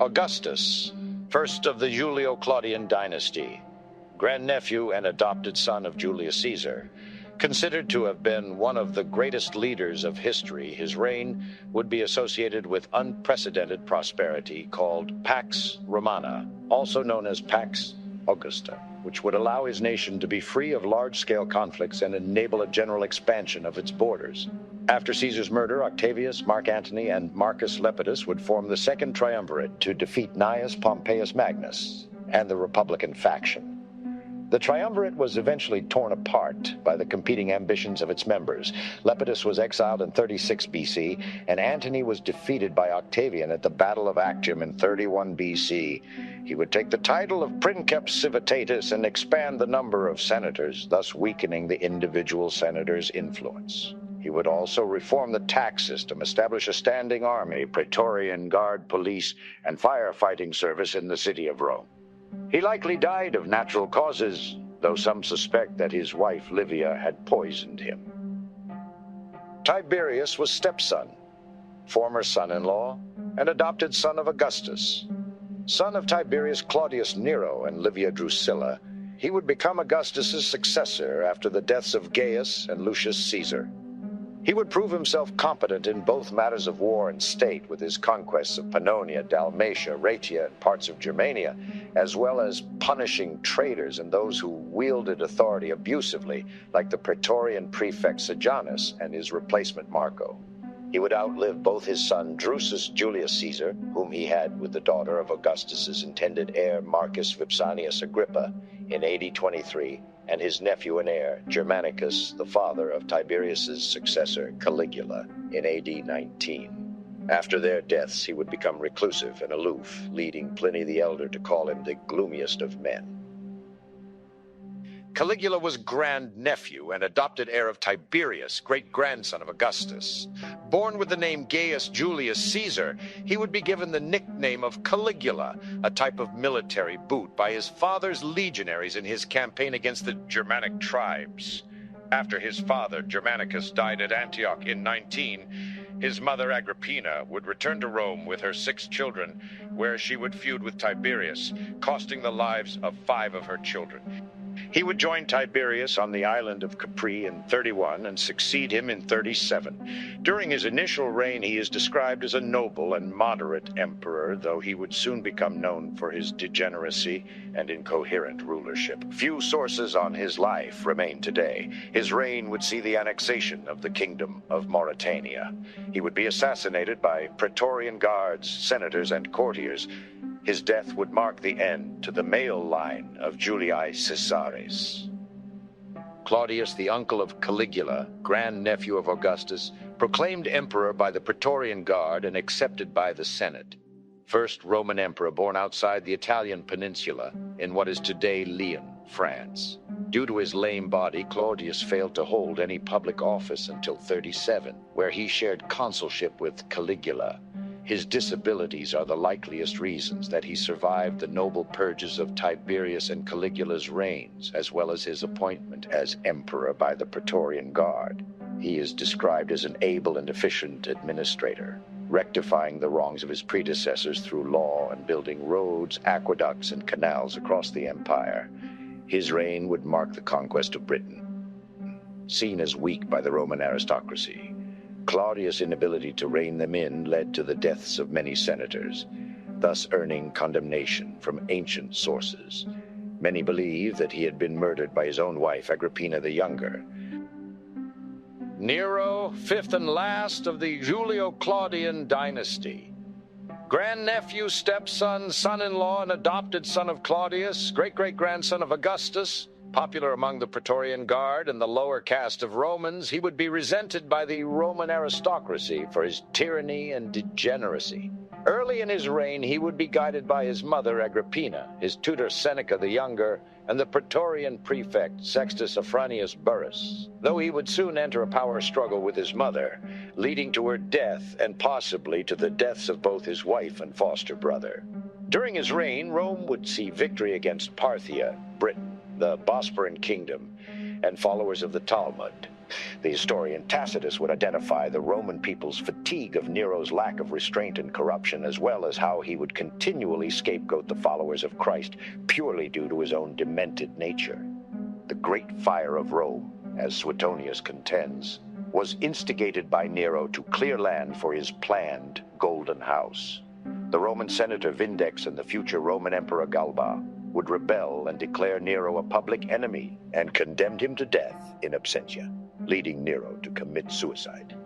Augustus, first of the Julio-Claudian dynasty, grandnephew and adopted son of Julius Caesar. Considered to have been one of the greatest leaders of history, his reign would be associated with unprecedented prosperity called Pax Romana, also known as Pax Augusta, which would allow his nation to be free of large-scale conflicts and enable a general expansion of its borders. After Caesar's murder, Octavius, Mark Antony, and Marcus Lepidus would form the second triumvirate to defeat Gnaeus Pompeius Magnus and the Republican faction. The triumvirate was eventually torn apart by the competing ambitions of its members. Lepidus was exiled in 36 BC, and Antony was defeated by Octavian at the Battle of Actium in 31 BC. He would take the title of Princeps Civitatis and expand the number of senators, thus weakening the individual senators' influence. He would also reform the tax system, establish a standing army, praetorian guard, police, and firefighting service in the city of Rome. He likely died of natural causes, though some suspect that his wife Livia had poisoned him. Tiberius was stepson, former son-in-law, and adopted son of Augustus. Son of Tiberius Claudius Nero and Livia Drusilla, he would become Augustus's successor after the deaths of Gaius and Lucius Caesar. He would prove himself competent in both matters of war and state, with his conquests of Pannonia, Dalmatia, Raetia, and parts of Germania, as well as punishing traitors and those who wielded authority abusively, like the Praetorian prefect Sejanus and his replacement Marco. He would outlive both his son Drusus Julius Caesar, whom he had with the daughter of Augustus's intended heir Marcus Vipsanius Agrippa in AD 23, and his nephew and heir, Germanicus, the father of Tiberius's successor, Caligula, in AD 19. After their deaths, he would become reclusive and aloof, leading Pliny the Elder to call him the gloomiest of men. Caligula was grandnephew and adopted heir of Tiberius, great-grandson of Augustus. Born with the name Gaius Julius Caesar, he would be given the nickname of Caligula, a type of military boot, by his father's legionaries in his campaign against the Germanic tribes. After his father, Germanicus, died at Antioch in 19, his mother Agrippina would return to Rome with her 6 children, where she would feud with Tiberius, costing the lives of 5 of her children. He would join Tiberius on the island of Capri in 31 and succeed him in 37. During his initial reign, he is described as a noble and moderate emperor, though he would soon become known for his degeneracy and incoherent rulership. Few sources on his life remain today. His reign would see the annexation of the kingdom of Mauritania. He would be assassinated by praetorian guards, senators, and courtiers. His death would mark the end to the male line of Julii Caesares. Claudius, the uncle of Caligula, grandnephew of Augustus, proclaimed emperor by the Praetorian Guard and accepted by the Senate. First Roman emperor born outside the Italian peninsula in what is today Lyon, France. Due to his lame body, Claudius failed to hold any public office until 37, where he shared consulship with Caligula. His disabilities are the likeliest reasons that he survived the noble purges of Tiberius and Caligula's reigns, as well as his appointment as emperor by the Praetorian Guard. He is described as an able and efficient administrator, rectifying the wrongs of his predecessors through law and building roads, aqueducts, and canals across the empire. His reign would mark the conquest of Britain. Seen as weak by the Roman aristocracy, Claudius' inability to rein them in led to the deaths of many senators, thus earning condemnation from ancient sources. Many believe that he had been murdered by his own wife, Agrippina the Younger. Nero, fifth and last of the Julio-Claudian dynasty. Grandnephew, stepson, son-in-law, and adopted son of Claudius, great-great-grandson of Augustus, popular among the Praetorian Guard and the lower caste of Romans, he would be resented by the Roman aristocracy for his tyranny and degeneracy. Early in his reign, he would be guided by his mother Agrippina, his tutor Seneca the Younger, and the Praetorian prefect Sextus Afranius Burrus, though he would soon enter a power struggle with his mother, leading to her death and possibly to the deaths of both his wife and foster brother. During his reign, Rome would see victory against Parthia, Britain, the Bosporan kingdom, and followers of the Talmud. The historian Tacitus would identify the Roman people's fatigue of Nero's lack of restraint and corruption, as well as how he would continually scapegoat the followers of Christ purely due to his own demented nature. The Great Fire of Rome, as Suetonius contends, was instigated by Nero to clear land for his planned Golden House. The Roman senator Vindex and the future Roman emperor Galba would rebel and declare Nero a public enemy and condemned him to death in absentia, leading Nero to commit suicide.